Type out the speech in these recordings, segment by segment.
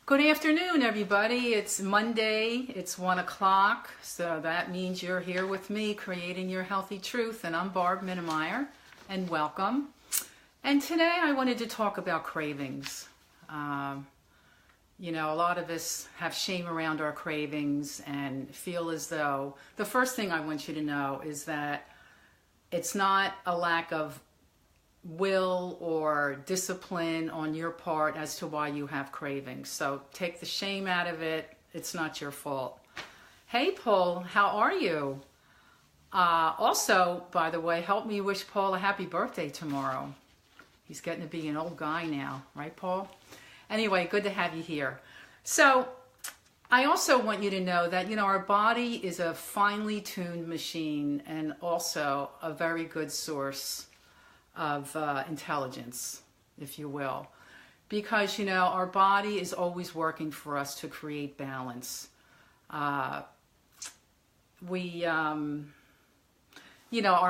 Good afternoon, everybody. It's Monday. It's 1 o'clock. So that means you're here with me creating your healthy truth. And I'm Barb Minnemeyer, and welcome. And today I wanted to talk about cravings. A lot of us have shame around our cravings and feel as though the first thing I want you to know is that it's not a lack of will or discipline on your part as to why you have cravings. So take the shame out of it. It's not your fault. Hey, Paul, how are you? Also, by the way, help me wish Paul a happy birthday tomorrow. He's getting to be an old guy now, right, Paul? Anyway, good to have you here. So I also want you to know that, our body is a finely tuned machine and also a very good source of intelligence, if you will, because our body is always working for us to create balance. Our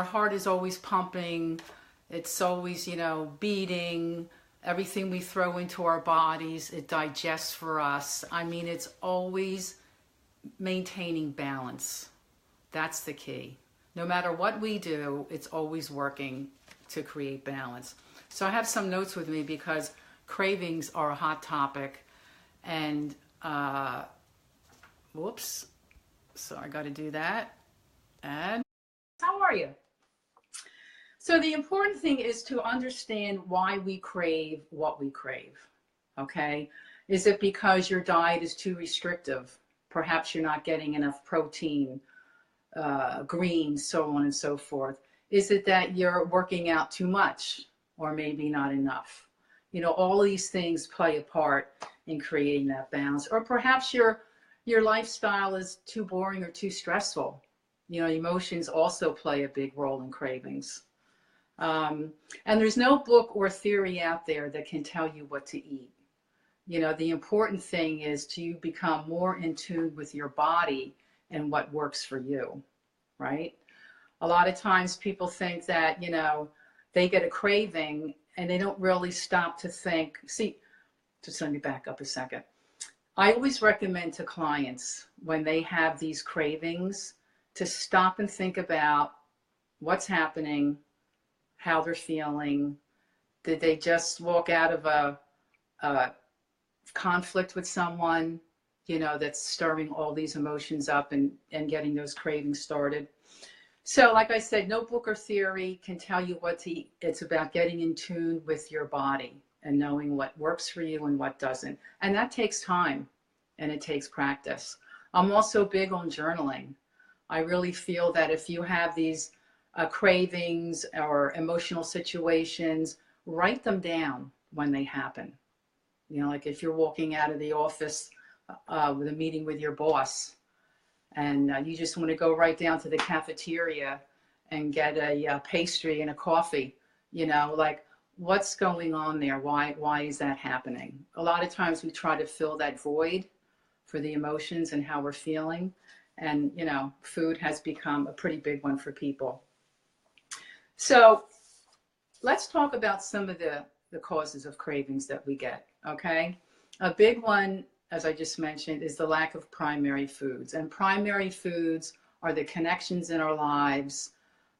heart is always pumping, it's always beating. Everything we throw into our bodies, it digests for us. I mean, it's always maintaining balance. That's the key. No matter what we do, it's always working to create balance. So I have some notes with me because cravings are a hot topic. And, whoops, so I got to do that. And how are you? So the important thing is to understand why we crave what we crave, okay? Is it because your diet is too restrictive? Perhaps you're not getting enough protein, greens, so on and so forth. Is it that you're working out too much or maybe not enough? All these things play a part in creating that balance. Or perhaps your lifestyle is too boring or too stressful. Emotions also play a big role in cravings. And there's no book or theory out there that can tell you what to eat. The important thing is to become more in tune with your body and what works for you, right? A lot of times people think that, they get a craving and they don't really stop to think. Just let me back up a second. I always recommend to clients when they have these cravings to stop and think about what's happening, how they're feeling. Did they just walk out of a conflict with someone, that's stirring all these emotions up and getting those cravings started? So like I said, no book or theory can tell you what to eat. It's about getting in tune with your body and knowing what works for you and what doesn't. And that takes time and it takes practice. I'm also big on journaling. I really feel that if you have these cravings or emotional situations, write them down when they happen. Like if you're walking out of the office with a meeting with your boss and you just want to go right down to the cafeteria and get a pastry and a coffee, like what's going on there? Why is that happening? A lot of times we try to fill that void for the emotions and how we're feeling. And, food has become a pretty big one for people. So let's talk about some of the causes of cravings that we get, okay? A big one, as I just mentioned, is the lack of primary foods. And primary foods are the connections in our lives,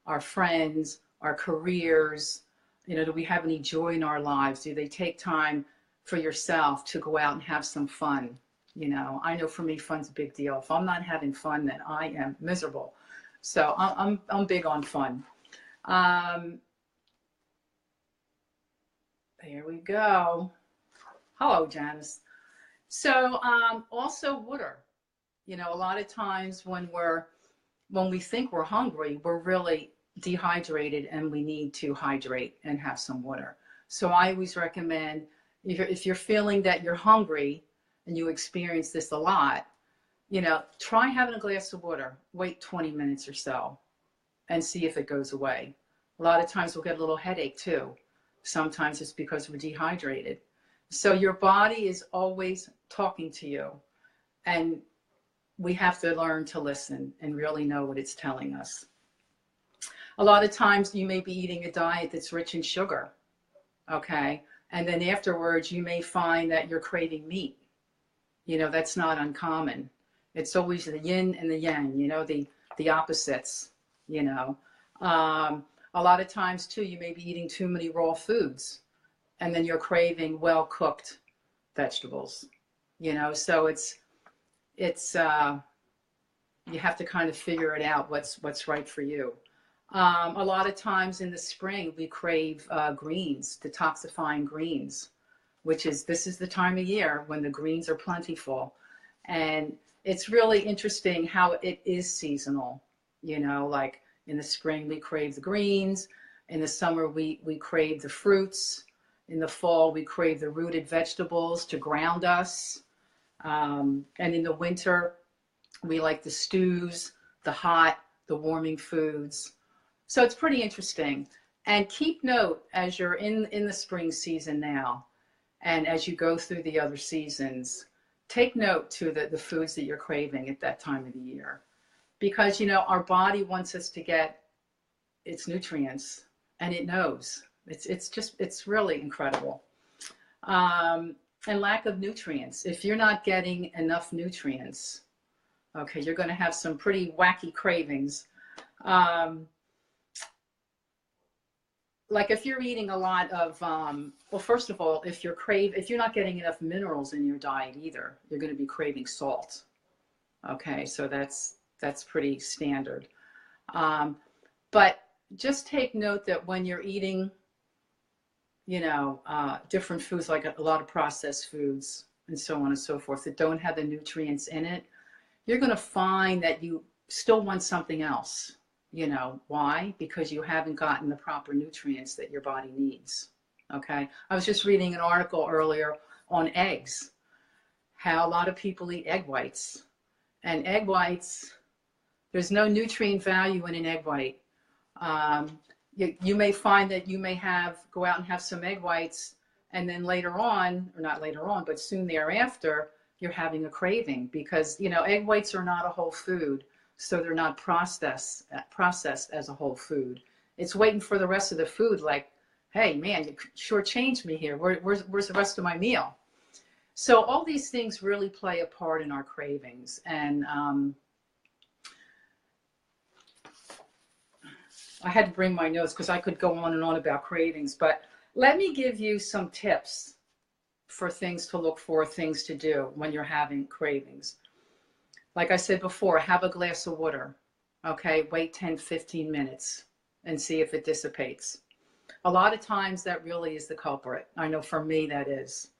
our friends, our careers. Do we have any joy in our lives? Do they take time for yourself to go out and have some fun? I know for me, fun's a big deal. If I'm not having fun, then I am miserable. So I'm big on fun. There we go. Hello, Janice. So also water. A lot of times when we think we're hungry, we're really dehydrated and we need to hydrate and have some water. So I always recommend if you're feeling that you're hungry and you experience this a lot, try having a glass of water, wait 20 minutes or so and see if it goes away. A lot of times we'll get a little headache too. Sometimes it's because we're dehydrated. So your body is always talking to you and we have to learn to listen and really know what it's telling us. A lot of times you may be eating a diet that's rich in sugar, okay? And then afterwards you may find that you're craving meat. You know, that's not uncommon. It's always the yin and the yang, you know, the opposites, you know. A lot of times too, you may be eating too many raw foods and then you're craving well-cooked vegetables, you know. So it's you have to kind of figure it out what's right for you. A lot of times in the spring, we crave greens, detoxifying greens, this is the time of year when the greens are plentiful. And it's really interesting how it is seasonal, you know, like in the spring, we crave the greens. In the summer, we crave the fruits. In the fall, we crave the rooted vegetables to ground us. And in the winter, we like the stews, the hot, the warming foods. So it's pretty interesting. And keep note as you're in the spring season now, and as you go through the other seasons, take note to the foods that you're craving at that time of the year. Because, you know, our body wants us to get its nutrients, and it knows. It's really incredible. And lack of nutrients. If you're not getting enough nutrients, okay, you're going to have some pretty wacky cravings. Like if you're eating a lot of, well, first of all, if you're not getting enough minerals in your diet either, you're going to be craving salt. Okay, so that's pretty standard. But just take note that when you're eating, you know, different foods, like a lot of processed foods and so on and so forth that don't have the nutrients in it, you're going to find that you still want something else. You know, why? Because you haven't gotten the proper nutrients that your body needs. Okay. I was just reading an article earlier on eggs, how a lot of people eat egg whites. And egg whites, there's no nutrient value in an egg white. You may find that you may go out and have some egg whites, and then later on, or not later on, but soon thereafter, you're having a craving because, you know, egg whites are not a whole food. So they're not processed as a whole food. It's waiting for the rest of the food, like, hey, man, you shortchanged me here. Where's the rest of my meal? So all these things really play a part in our cravings. And I had to bring my notes because I could go on and on about cravings. But let me give you some tips for things to look for, things to do when you're having cravings. Like I said before, have a glass of water, okay? Wait 10, 15 minutes and see if it dissipates. A lot of times that really is the culprit. I know for me that is.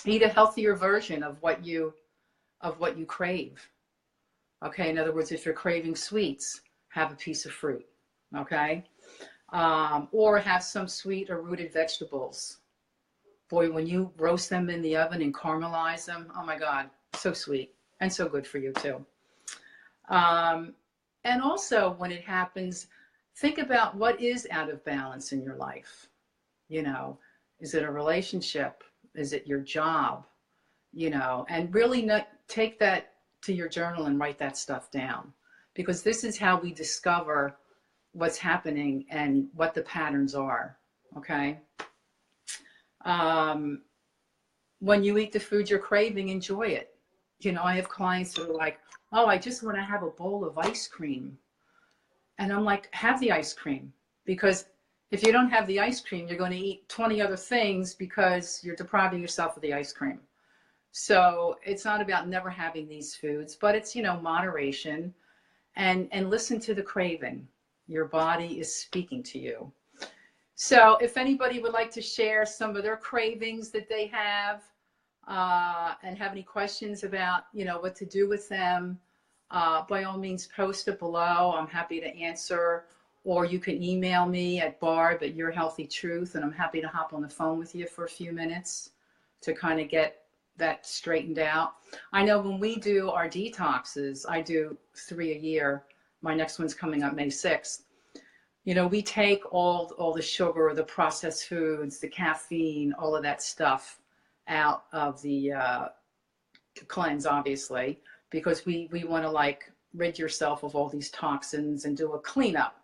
Eat a healthier version of what you crave, okay? In other words, if you're craving sweets, have a piece of fruit, okay? Or have some sweet or rooted vegetables. Boy, when you roast them in the oven and caramelize them, oh my God. So sweet and so good for you too. And also when it happens, think about what is out of balance in your life. You know, is it a relationship? Is it your job? You know, and really take that to your journal and write that stuff down, because this is how we discover what's happening and what the patterns are. Okay. When you eat the food you're craving, enjoy it. You know, I have clients that are like, oh, I just want to have a bowl of ice cream. And I'm like, have the ice cream. Because if you don't have the ice cream, you're going to eat 20 other things because you're depriving yourself of the ice cream. So it's not about never having these foods, but it's, you know, moderation and listen to the craving. Your body is speaking to you. So if anybody would like to share some of their cravings that they have, and have any questions about, you know, what to do with them, by all means, post it below. I'm happy to answer. Or you can email me at barb@yourhealthytruth, and I'm happy to hop on the phone with you for a few minutes to kind of get that straightened out. I know when we do our detoxes, I do 3 a year. My next one's coming up May 6th. You know, we take all the sugar, the processed foods, the caffeine, all of that stuff out of the cleanse, obviously, because we want to like rid yourself of all these toxins and do a cleanup.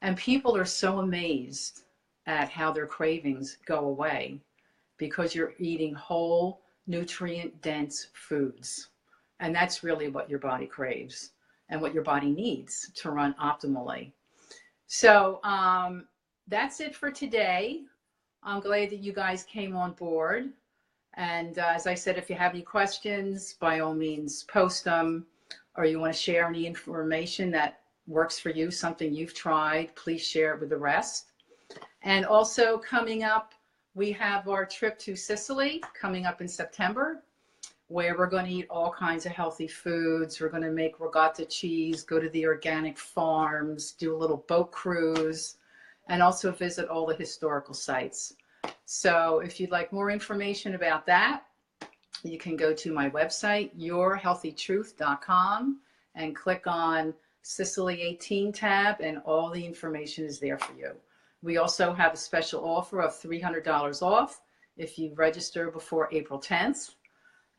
And people are so amazed at how their cravings go away because you're eating whole, nutrient-dense foods. And that's really what your body craves and what your body needs to run optimally. So that's it for today. I'm glad that you guys came on board. And as I said, if you have any questions, by all means, post them, or you want to share any information that works for you, something you've tried, please share it with the rest. And also coming up, we have our trip to Sicily coming up in September, where we're going to eat all kinds of healthy foods. We're going to make regatta cheese, go to the organic farms, do a little boat cruise, and also visit all the historical sites. So if you'd like more information about that, you can go to my website, yourhealthytruth.com, and click on Sicily 18 tab, and all the information is there for you. We also have a special offer of $300 off if you register before April 10th.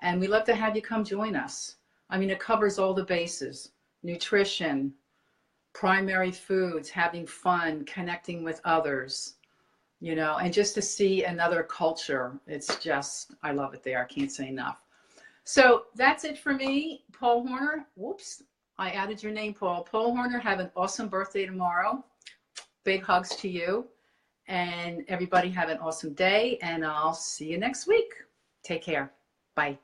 And we'd love to have you come join us. I mean, it covers all the bases: nutrition, primary foods, having fun, connecting with others, you know, and just to see another culture. It's just, I love it there. I can't say enough. So that's it for me, Paul Horner. Whoops, I added your name, Paul. Paul Horner, have an awesome birthday tomorrow. Big hugs to you. And everybody have an awesome day. And I'll see you next week. Take care. Bye.